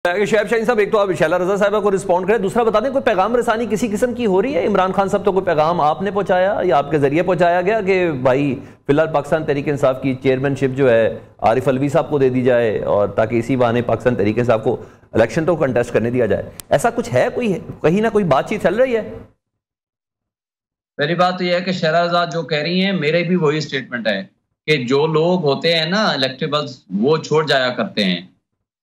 शोएब शाहीन साहब, एक तो आप शैला रजा साहबा को रिस्पॉन्ड करें, दूसरा बता दें कोई पैगाम रसानी किसी किस्म की हो रही है इमरान खान साहब, तो कोई पैगाम आपने पहुंचाया या आपके जरिए पहुंचाया गया कि भाई फिलहाल पाकिस्तान तहरीक इंसाफ की चेयरमैनशिप जो है आरिफ अलवी साहब को दे दी जाए और ताकि इसी बहाने पाकिस्तान तहरीक इंसाफ को इलेक्शन तो कंटेस्ट करने दिया जाए, ऐसा कुछ है? कोई कहीं ना कोई बातचीत चल रही है? पहली बात तो यह है कि शैला रजा जो कह रही हैं, मेरे भी वही स्टेटमेंट है कि जो लोग होते हैं ना इलेक्टेबल्स, वो छोड़ जाया करते हैं,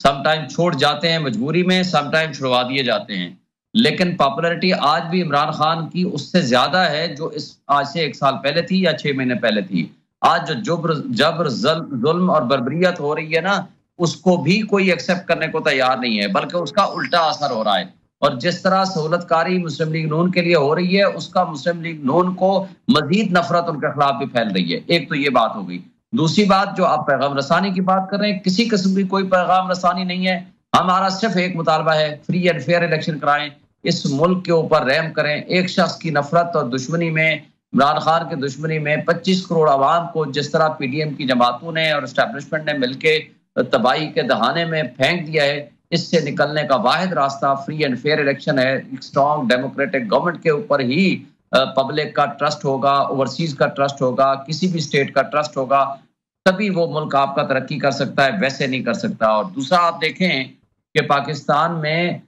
समटाइम छोड़ जाते हैं मजबूरी में, समटाइम छुड़वा दिए जाते हैं, लेकिन पॉपुलैरिटी आज भी इमरान खान की उससे ज्यादा है जो इस आज से 1 साल पहले थी या 6 महीने पहले थी। आज जो जबर जुल्म और बर्बरियत हो रही है ना, उसको भी कोई एक्सेप्ट करने को तैयार नहीं है, बल्कि उसका उल्टा असर हो रहा है। और जिस तरह सहूलतकारी मुस्लिम लीग नून के लिए हो रही है, उसका मुस्लिम लीग नून को मजीद नफरत उनके खिलाफ भी फैल रही है। एक तो ये बात हो गई। दूसरी बात, जो आप पैगाम रसानी की बात कर रहे हैं, किसी किस्म की कोई पैगाम रसानी नहीं है। हमारा सिर्फ एक मुतालबा है, फ्री एंड फेयर इलेक्शन कराएं, इस मुल्क के ऊपर रहम करें। एक शख्स की नफरत और दुश्मनी में, इमरान खान की दुश्मनी में 25 करोड़ आवाम को जिस तरह पीडीएम की जमातों ने और एस्टैब्लिशमेंट ने मिलकर तबाही के दहाने में फेंक दिया है, इससे निकलने का वाहिद रास्ता फ्री एंड फेयर इलेक्शन है। एक स्ट्रॉन्ग डेमोक्रेटिक गवर्नमेंट के ऊपर ही पब्लिक का ट्रस्ट होगा, ओवरसीज का ट्रस्ट होगा, किसी भी स्टेट का ट्रस्ट होगा, तभी वो मुल्क आपका तरक्की कर सकता है, वैसे नहीं कर सकता। और दूसरा, आप देखें कि पाकिस्तान में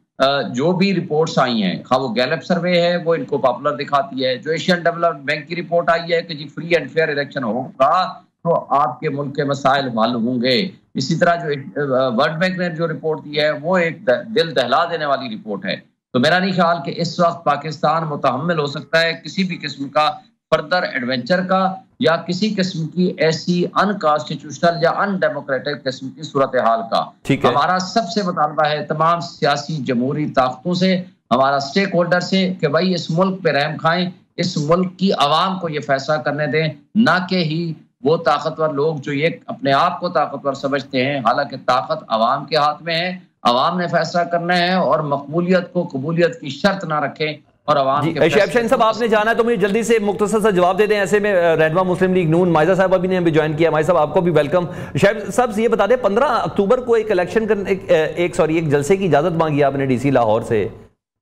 जो भी रिपोर्ट्स आई हैं, खा वो गैलप सर्वे है, वो इनको पॉपुलर दिखाती है, जो एशियन डेवलपमेंट बैंक की रिपोर्ट आई है कि जी फ्री एंड फेयर इलेक्शन होगा तो आपके मुल्क के मसाइल हल होंगे। इसी तरह जो वर्ल्ड बैंक ने जो रिपोर्ट दी है, वो एक दिल दहला देने वाली रिपोर्ट है। तो मेरा नहीं ख्याल कि इस वक्त पाकिस्तान मुतहम्मिल हो सकता है किसी भी किस्म का फर्दर एडवेंचर का, या किसी किस्म की ऐसी अनकॉन्स्टिट्यूशनल या अनडेमोक्रेटिक किस्म की सूरत हाल का। हमारा सबसे मुतालबा है तमाम सियासी जमहूरी ताकतों से, हमारा स्टेक होल्डर से, कि भाई इस मुल्क पे रहम खाएं, इस मुल्क की आवाम को ये फैसला करने दें, ना कि ही वो ताकतवर लोग जो ये अपने आप को ताकतवर समझते हैं। हालांकि ताकत आवाम के हाथ में है, आवाम ने फैसला करना है, और मकबूलियत को कबूलियत की शर्त ना रखें। और शोएब शाहीन साहब, आपने जाना है तो मुझे जल्दी से मुख्तसर सा जवाब दे दें। ऐसे में रहनुमा मुस्लिम लीग नून माइजा साहब अभी ने भी ज्वाइन किया। माइजा साहब, आपको भी वेलकम। शोएब साहब, ये बता दें 15 अक्टूबर को एक इलेक्शन करने एक जलसे की इजाजत मांगी आपने डीसी लाहौर से,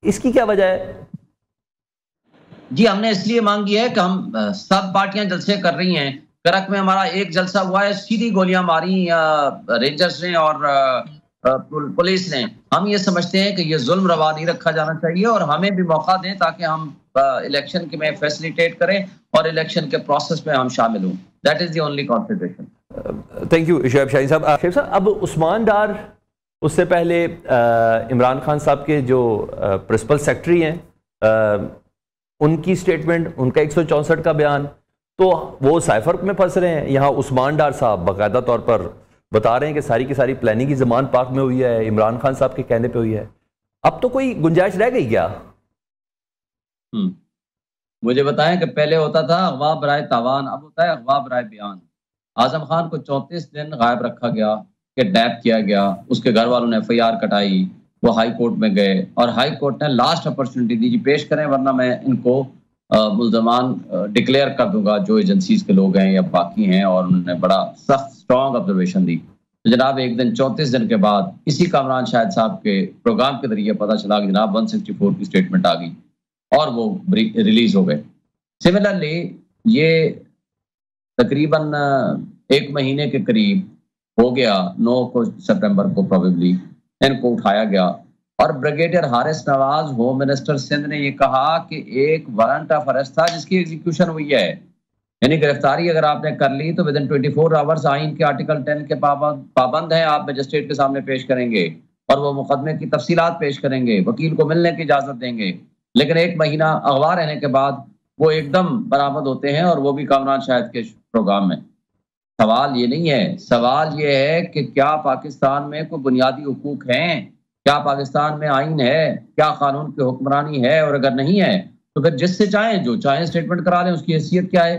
इसकी क्या वजह है? जी, हमने इसलिए मांगी है कि हम सब पार्टियां जलसे कर रही हैं। करक में हमारा एक जलसा हुआ है, सीधी गोलियां मारी रेंजर्स ने और पुलिस ने। हम ये समझते हैं कि ये जुल्म रवा नहीं रखा जाना चाहिए, और हमें भी मौका दें ताकि हम इलेक्शन के में फैसिलिटेट करें और इलेक्शन के प्रोसेस में हम शामिल हों। That is the only consideration. Thank you Shoaib Shaheen साहब। शोएब साहब, अब उस्मान डार, उससे पहले इमरान खान साहब के जो प्रिंसिपल सेक्रेटरी हैं, उनकी स्टेटमेंट, उनका 164 का बयान, तो वो साइफर में फंस रहे हैं। यहाँ उस्मान डार साहब बाकायदा तौर पर बता रहे हैं कि सारी की सारी प्लानिंग की ज़मान पाक में हुई है, इमरान खान साहब के कहने पे हुई है। अब तो कोई गुंजाइश रह गई क्या? मुझे बताएं कि पहले होता था अगवा बराए तावान, अब होता है अगवा बराए बयान। आजम खान को 34 दिन गायब रखा गया, किडनैप किया गया, उसके घर वालों ने FIR कटाई, वो हाई कोर्ट में गए और हाई कोर्ट ने लास्ट अपॉर्चुनिटी दी, पेश करें वरना मैं इनको मुल्जमान डिक्लेयर कर दूंगा, जो एजेंसीज के लोग हैं या बाकी हैं। और उन्होंने बड़ा सख्त स्ट्रॉन्ग ऑब्जर्वेशन दी। तो जनाब एक दिन 34 दिन के बाद इसी कामरान शाहिद साहब के प्रोग्राम के जरिए पता चला कि जनाब 164 की स्टेटमेंट आ गई और वो रिलीज हो गए। सिमिलरली ये तकरीबन 1 महीने के करीब हो गया, 9 सितंबर को प्रोबेबली इनको उठाया गया, और brigadier Haris Nawaz home minister Sindh ने ये कहा कि एक वारंट ऑफ अरेस्ट था जिसकी एग्जीक्यूशन हुई है, यानी गिरफ्तारी अगर आपने कर ली तो विद इन 24 आवर्स आइन के आर्टिकल 10 के पाबंद हैं, आप मजिस्ट्रेट के सामने पेश करेंगे और वो मुकदमे की तफसीलात पेश करेंगे, वकील को मिलने की इजाजत देंगे। लेकिन 1 महीना अगवा रहने के बाद वो एकदम बरामद होते हैं, और वो भी कामरान शाहिद के प्रोग्राम में। सवाल ये नहीं है, सवाल ये है कि क्या पाकिस्तान में कोई बुनियादी हुकूक हैं, क्या पाकिस्तान में आइन है, क्या कानून की हुक्मरानी है, और अगर नहीं है तो फिर जिससे चाहें जो चाहें स्टेटमेंट करा लें, उसकी हैसियत क्या है?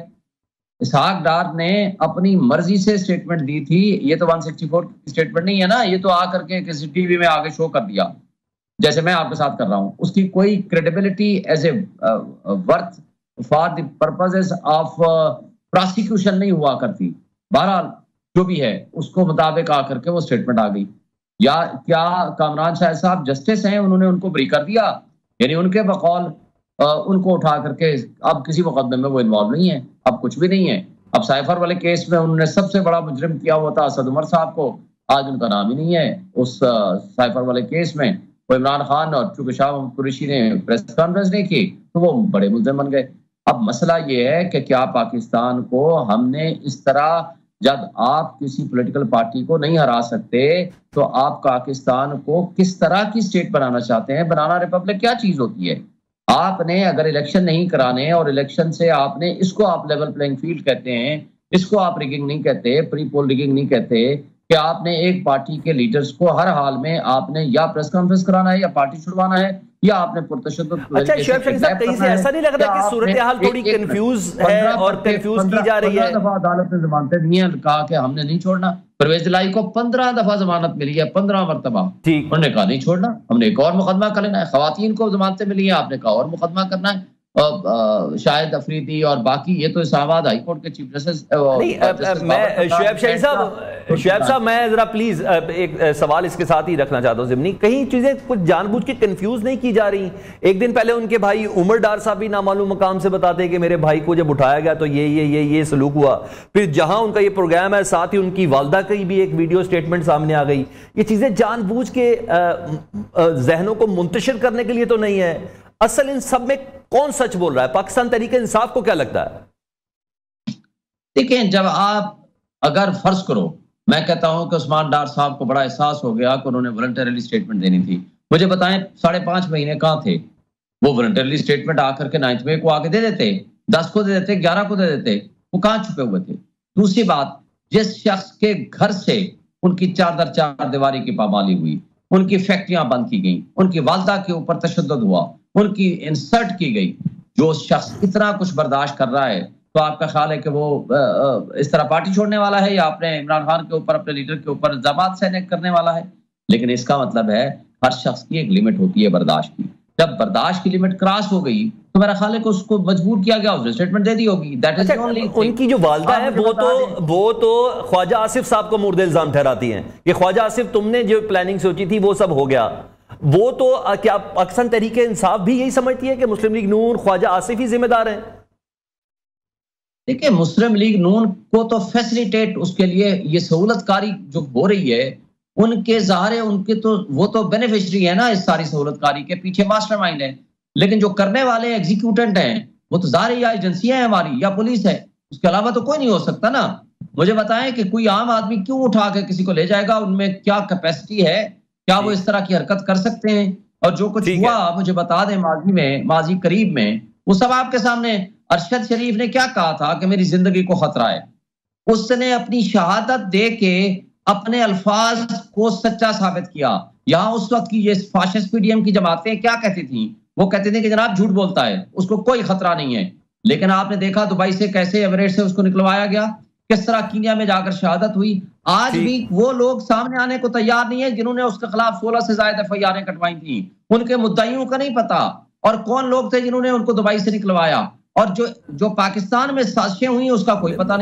इसहाक डार ने अपनी मर्जी से स्टेटमेंट दी थी, ये तो 164 की स्टेटमेंट नहीं है ना, ये तो आकर के किसी टीवी में आगे शो कर दिया जैसे मैं आपके साथ कर रहा हूं। उसकी कोई credibility as a worth for the purposes of prosecution नहीं हुआ करती। बहरहाल जो भी है उसको मुताबिक आकर के वो स्टेटमेंट आ गई। या क्या कामरान शाह साहब जस्टिस हैं, उन्होंने उनको बरी कर दिया? यानी उनके बकौल उनको उठा करके अब किसी मुकदमे में वो इन्वॉल्व नहीं है, अब कुछ भी नहीं है। अब साइफर वाले केस में उन्होंने सबसे बड़ा मुजरिम किया हुआ था असद उमर साहब को, आज उनका नाम ही नहीं है उस साइफर वाले केस में। वो इमरान खान और चूंकि शाह महमूद कुरैशी ने प्रेस कॉन्फ्रेंस नहीं की तो वो बड़े मुजरिम बन गए। अब मसला ये है कि क्या पाकिस्तान को हमने इस तरह, जब आप किसी पॉलिटिकल पार्टी को नहीं हरा सकते तो आप पाकिस्तान को किस तरह की स्टेट बनाना चाहते हैं? बनाना रिपब्लिक क्या चीज होती है? आपने अगर इलेक्शन नहीं कराने और इलेक्शन से आपने, इसको आप लेवल प्लेइंग फील्ड कहते हैं, इसको आप रिगिंग नहीं कहते, प्री पोल रिगिंग नहीं कहते, कि आपने एक पार्टी के लीडर्स को हर हाल में आपने या प्रेस कॉन्फ्रेंस कराना है या पार्टी छुड़वाना है या आपने पुरतशद्दुद। अच्छा शोएब शरीफ साहब, कहीं से ऐसा नहीं लग रहा कि सूरत हाल थोड़ी कंफ्यूज है और कंफ्यूज की जा रही है? 15 दफा अदालत ने जमानतें दी हैं, कहा कि हमने नहीं छोड़ना। परवेज दिलाई को 15 दफा जमानत मिली है, 15 मरतबा। उन्होंने कहा नहीं छोड़ना, हमने एक और मुकदमा कर लेना है। खवातीन को जमानतें मिली है, आपने कहा और मुकदमा करना है। शाहिद अफरीदी और बाकी, ये तो इस्लामाबाद हाई कोर्ट के चीफ जस्टिस। मैं शुएब साहब मैं जरा प्लीज एक सवाल इसके साथ ही रखना चाहता हूं ज़िमनी, कहीं चीजें कुछ जानबूझ के कंफ्यूज नहीं की जा रही? एक दिन पहले उनके भाई उमर डार साहब भी नामालूम मकाम से बताते हैं कि मेरे भाई को जब उठाया गया तो ये सलूक हुआ। फिर जहां उनका ये प्रोग्राम है, साथ ही उनकी वालदा की भी एक वीडियो स्टेटमेंट सामने आ गई। ये चीजें जानबूझ के जहनों को मुंतशिर करने के लिए तो नहीं है। असल इन सब में कौन सच बोल रहा है? पाकिस्तान तहरीक इंसाफ को क्या लगता है? देखिए, जब आप अगर फर्ज करो, मैं कहता हूं कि उस्मान डार साहब को बड़ा एहसास हो गया कि उन्होंने वॉलंटरीली स्टेटमेंट देनी थी। मुझे बताएं 5.5 महीने कहां थे वो? वॉलंटरीली स्टेटमेंट आकर के 9 मई को आके दे देते, 10 को दे देते, 11 को दे देते, वो कहां छुपे हुए थे? दूसरी बात, जिस शख्स के घर से उनकी चार दीवारी की पामाली हुई, उनकी फैक्ट्रियां बंद की गई, उनकी वालदा के ऊपर तशद्दुद हुआ, उनकी इंसल्ट की गई, जो शख्स इतना कुछ बर्दाश्त कर रहा है, तो आपका ख्याल है कि वो इस तरह पार्टी छोड़ने वाला है या अपने इमरान खान के ऊपर, अपने लीडर के ऊपर इल्जामात सहने करने वाला है? लेकिन इसका मतलब है हर शख्स की एक लिमिट होती है बर्दाश्त की। जब बर्दाश्त की लिमिट क्रॉस हो गई तो मेरा ख्याल है कि उसको मजबूर किया गया, उसने स्टेटमेंट दे दी होगी। That is only. उनकी जो वालदा है वो तो ख्वाजा आसिफ साहब को मुर्द इल्जाम ठहराती हैं कि ख्वाजा आसिफ, तुमने जो प्लानिंग सोची थी वो सब हो गया। वो तो क्या पाकिस्तान तहरीक इंसाफ भी यही समझती है कि मुस्लिम लीग नून, ख्वाजा आसिफ ही जिम्मेदार हैं? देखिए, मुस्लिम लीग नून को तो फैसिलिटेट, उसके लिए ये सहूलतकारी जो हो रही है, उनके ज़ाहिर उनके तो वो तो बेनिफिशरी है ना इस सारी सहूलतकारी के, पीछे मास्टरमाइंड है। लेकिन जो करने वाले एग्जीक्यूटेंट हैं वो तो ज़ाहिर या एजेंसियां हैं हमारी या पुलिस है, उसके अलावा तो कोई नहीं हो सकता ना। मुझे बताएं कि कोई आम आदमी क्यों उठा के किसी को ले जाएगा? उनमें क्या कैपेसिटी है? क्या वो इस तरह की हरकत कर सकते हैं? और जो कुछ हुआ, मुझे बता दें, माजी करीब में वो सब आपके सामने। अरशद शरीफ ने क्या कहा था कि मेरी जिंदगी को खतरा है। उसने अपनी शहादत दे के अपने अल्फाज को सच्चा साबित किया। यहां उस वक्त की ये फाशिस्ट पीडीएम की जमातें क्या कहती थी? वो कहते थे कि जनाब झूठ बोलता है, उसको कोई खतरा नहीं है। लेकिन आपने देखा दुबई से कैसे, एमिरेट से उसको निकलवाया गया, किस तरह कीनिया में जाकर शहादत हुई। आज भी वो लोग सामने आने को तैयार नहीं है जिन्होंने उसके खिलाफ 16 से ज्यादा एफआईआर कटवाई थी। उनके मुद्दाइयों का नहीं पता और कौन लोग थे जिन्होंने उनको दुबई से निकलवाया, और जो पाकिस्तान में साजिशें हुई उसका कोई पता नहीं।